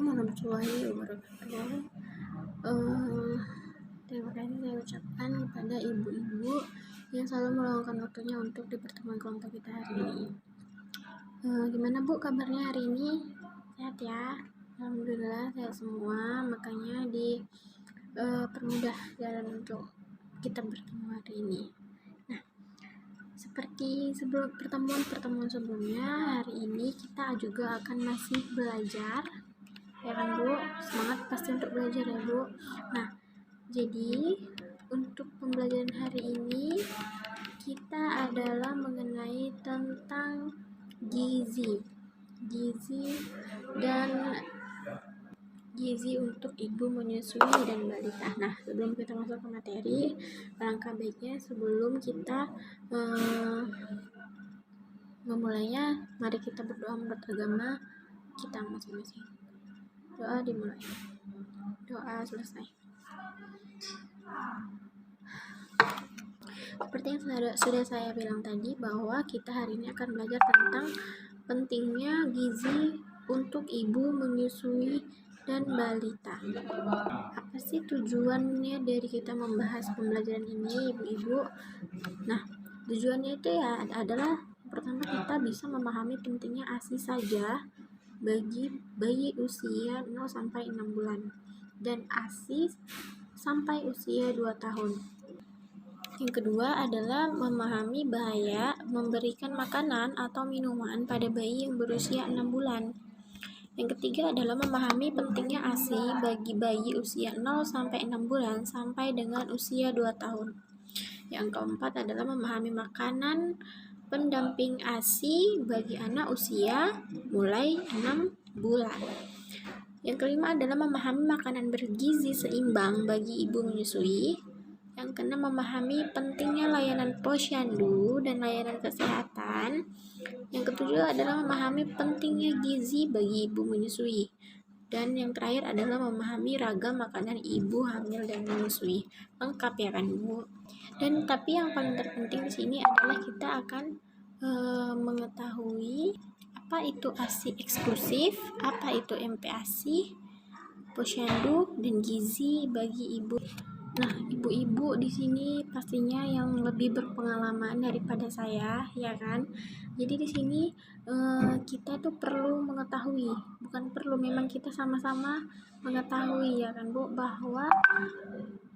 Assalamualaikum warahmatullahi wabarakatuh. Terima kasih saya ucapkan kepada ibu-ibu yang selalu meluangkan waktunya untuk di pertemuan kelompok kita hari ini. Gimana Bu kabarnya hari ini? Sehat ya? Alhamdulillah sehat semua. Makanya permudah jalan untuk kita bertemu hari ini. Nah, seperti pertemuan sebelumnya, hari ini kita juga akan masih belajar, ya kan Bu? Semangat pasti untuk belajar ya Bu. Nah, jadi untuk pembelajaran hari ini kita adalah mengenai tentang gizi untuk ibu menyusui dan balita. Nah, sebelum kita masuk ke materi, alangkah baiknya sebelum kita memulainya, mari kita berdoa menurut agama kita masing-masing. Doa dimulai. Doa selesai. Seperti yang sudah saya bilang tadi, bahwa kita hari ini akan belajar tentang pentingnya gizi untuk ibu menyusui dan balita. Apa sih tujuannya dari kita membahas pembelajaran ini, ibu-ibu? Nah, tujuannya itu ya adalah pertama kita bisa memahami pentingnya ASI saja bagi bayi usia 0 sampai 6 bulan dan ASI sampai usia 2 tahun. Yang kedua adalah memahami bahaya memberikan makanan atau minuman pada bayi yang berusia 6 bulan. Yang ketiga adalah memahami pentingnya ASI bagi bayi usia 0 sampai 6 bulan sampai dengan usia 2 tahun. Yang keempat adalah memahami makanan pendamping ASI bagi anak usia mulai 6 bulan. Yang kelima adalah memahami makanan bergizi seimbang bagi ibu menyusui. Yang keenam, memahami pentingnya layanan posyandu dan layanan kesehatan. Yang ketujuh adalah memahami pentingnya gizi bagi ibu menyusui. Dan yang terakhir adalah memahami ragam makanan ibu hamil dan menyusui. Lengkap ya kan Bu? Dan tapi yang paling terpenting di sini adalah kita akan mengetahui apa itu ASI eksklusif, apa itu MPASI, posyandu, dan gizi bagi ibu. Nah, ibu-ibu di sini pastinya yang lebih berpengalaman daripada saya, ya kan? Jadi di sini kita tuh perlu mengetahui, bukan perlu, memang kita sama-sama mengetahui ya kan Bu, bahwa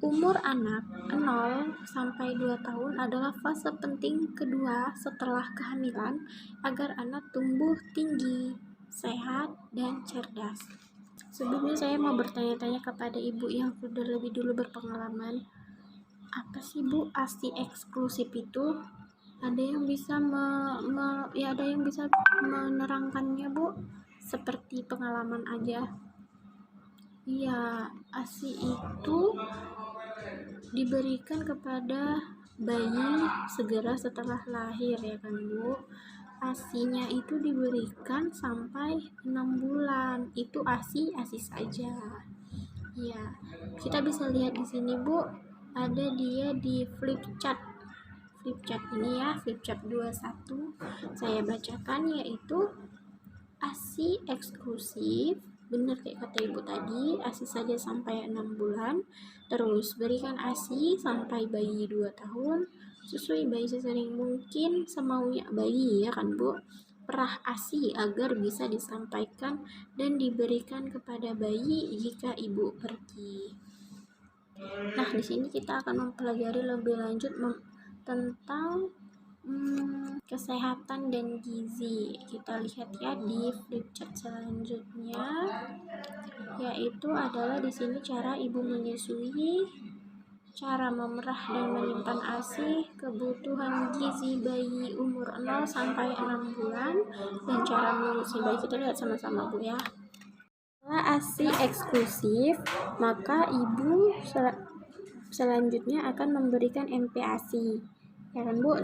umur anak 0 sampai 2 tahun adalah fase penting kedua setelah kehamilan agar anak tumbuh tinggi, sehat, dan cerdas. Sebelumnya saya mau bertanya-tanya kepada ibu yang sudah lebih dulu berpengalaman. Apa sih Bu ASI eksklusif itu? Ada yang bisa ada yang bisa menerangkannya Bu? Seperti pengalaman aja. Iya, ASI itu diberikan kepada bayi segera setelah lahir ya kan Bu. ASI-nya itu diberikan sampai 6 bulan. Itu ASI saja. Ya, kita bisa lihat di sini Bu, ada dia di flip chart ini ya, flip chart 21. Saya bacakan, yaitu ASI eksklusif, benar kayak kata ibu tadi, ASI saja sampai 6 bulan, terus berikan ASI sampai bayi 2 tahun, susui bayi sesering mungkin semaunya bayi ya kan Bu. Perah ASI agar bisa disampaikan dan diberikan kepada bayi jika ibu pergi. Nah, di sini kita akan mempelajari lebih lanjut tentang kesehatan dan gizi. Kita lihat ya di flip chart selanjutnya, yaitu adalah di sini cara ibu menyusui, cara memerah dan menyimpan ASI, kebutuhan gizi bayi umur 0 sampai 6 bulan, dan cara menyusui bayi. Kita lihat sama-sama Bu ya. Setelah ASI eksklusif, maka ibu selanjutnya akan memberikan MPASI. Ya kan Bu,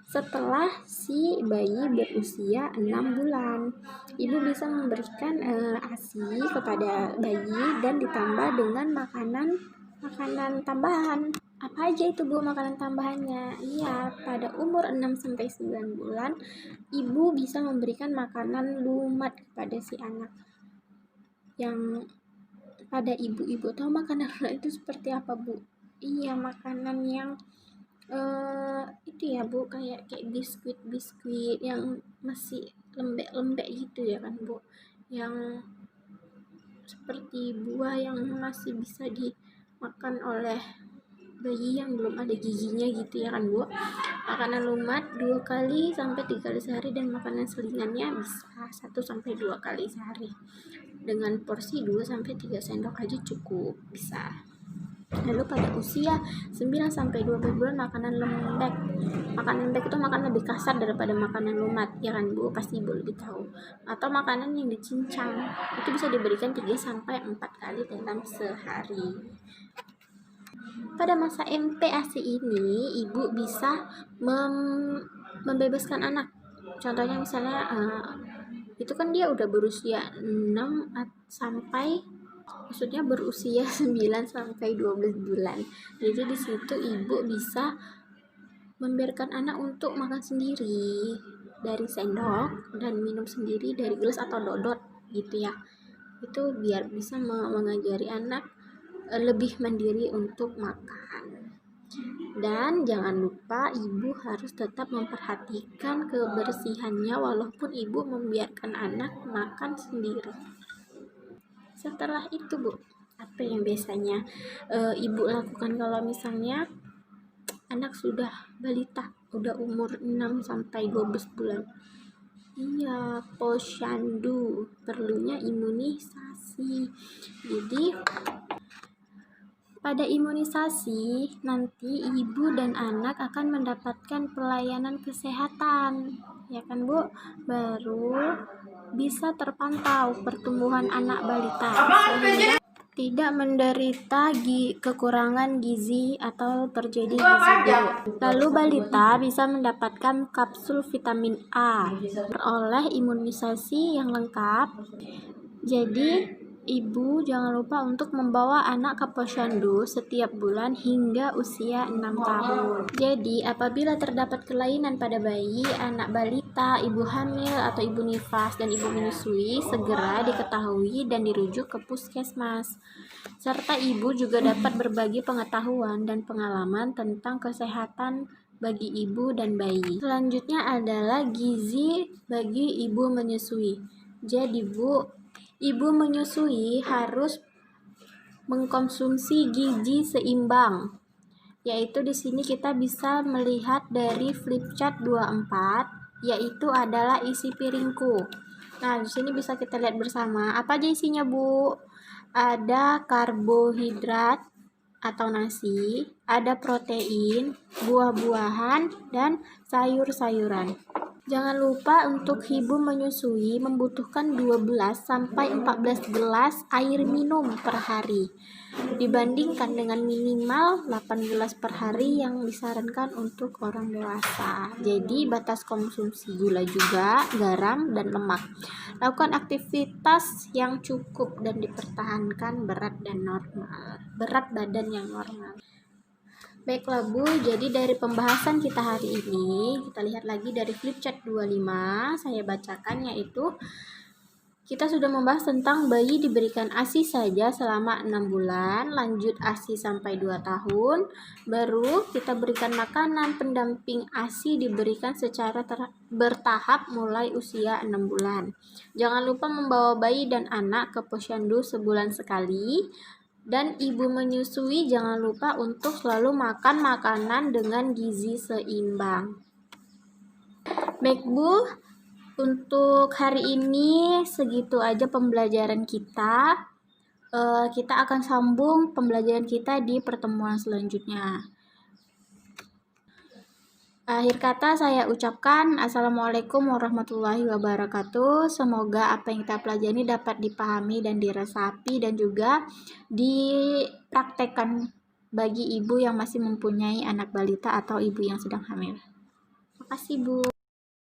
setelah si bayi berusia 6 bulan, ibu bisa memberikan ASI kepada bayi dan ditambah dengan makanan tambahan. Apa aja itu Bu makanan tambahannya? Iya, pada umur 6 sampai 9 bulan, ibu bisa memberikan makanan lumat kepada si anak. yang pada ibu-ibu. Tahu makanan lunak itu seperti apa, Bu? Iya, makanan yang itu ya, Bu, kayak biskuit yang masih lembek-lembek gitu ya kan, Bu, yang seperti buah yang masih bisa dimakan oleh bayi yang belum ada giginya gitu ya kan, Bu. Makanan lumat 2 kali sampai 3 kali sehari, dan makanan selingannya bisa 1 sampai 2 kali sehari dengan porsi 2 sampai 3 sendok aja cukup, bisa. Lalu pada usia 9 sampai 12 bulan makanan lembek. Makanan lembek itu makan lebih kasar daripada makanan lumat, ya kan, Bu? Pasti Ibu lebih tahu. Atau makanan yang dicincang. Itu bisa diberikan 3 sampai 4 kali dalam sehari. Pada masa MPASI ini, ibu bisa membebaskan anak. Contohnya misalnya itu kan dia udah berusia 6 sampai maksudnya berusia 9 sampai 12 bulan. Jadi di situ ibu bisa membiarkan anak untuk makan sendiri dari sendok dan minum sendiri dari gelas atau dodot gitu ya. Itu biar bisa mengajari anak lebih mandiri untuk makan. Dan jangan lupa ibu harus tetap memperhatikan kebersihannya walaupun ibu membiarkan anak makan sendiri. Setelah itu, Bu, apa yang biasanya ibu lakukan kalau misalnya anak sudah balita, udah umur 6 sampai 12 bulan? Iya, posyandu, perlunya imunisasi. Jadi pada imunisasi nanti ibu dan anak akan mendapatkan pelayanan kesehatan, ya kan, Bu? Baru bisa terpantau pertumbuhan anak balita sehingga tidak menderita kekurangan gizi atau terjadi gizi buruk. Lalu balita bisa mendapatkan kapsul vitamin A oleh imunisasi yang lengkap. Jadi ibu jangan lupa untuk membawa anak ke posyandu setiap bulan hingga usia 6 tahun. Jadi apabila terdapat kelainan pada bayi, anak balita, ibu hamil atau ibu nifas dan ibu menyusui, segera diketahui dan dirujuk ke puskesmas. Serta ibu juga dapat berbagi pengetahuan dan pengalaman tentang kesehatan bagi ibu dan bayi. Selanjutnya adalah gizi bagi ibu menyusui. Jadi, Bu, ibu menyusui harus mengkonsumsi gizi seimbang. Yaitu di sini kita bisa melihat dari flipchart 24, yaitu adalah isi piringku. Nah, di sini bisa kita lihat bersama. Apa aja isinya, Bu? Ada karbohidrat atau nasi, ada protein, buah-buahan, dan sayur-sayuran. Jangan lupa untuk ibu menyusui membutuhkan 12 sampai 14 gelas air minum per hari, dibandingkan dengan minimal 8 gelas per hari yang disarankan untuk orang dewasa. Jadi batas konsumsi gula juga, garam, dan lemak. Lakukan aktivitas yang cukup dan dipertahankan berat badan yang normal. Baiklah, Bu, jadi dari pembahasan kita hari ini, kita lihat lagi dari flipchart 25, saya bacakan, yaitu kita sudah membahas tentang bayi diberikan ASI saja selama 6 bulan, lanjut ASI sampai 2 tahun, baru kita berikan makanan pendamping ASI diberikan secara bertahap mulai usia 6 bulan. Jangan lupa membawa bayi dan anak ke posyandu sebulan sekali. Dan ibu menyusui jangan lupa untuk selalu makan makanan dengan gizi seimbang. Baik, Bu, untuk hari ini segitu aja pembelajaran kita. Kita akan sambung pembelajaran kita di pertemuan selanjutnya. Akhir kata saya ucapkan Assalamualaikum warahmatullahi wabarakatuh. Semoga apa yang kita pelajari dapat dipahami dan diresapi dan juga dipraktekkan bagi ibu yang masih mempunyai anak balita atau ibu yang sedang hamil. Terima kasih, Bu.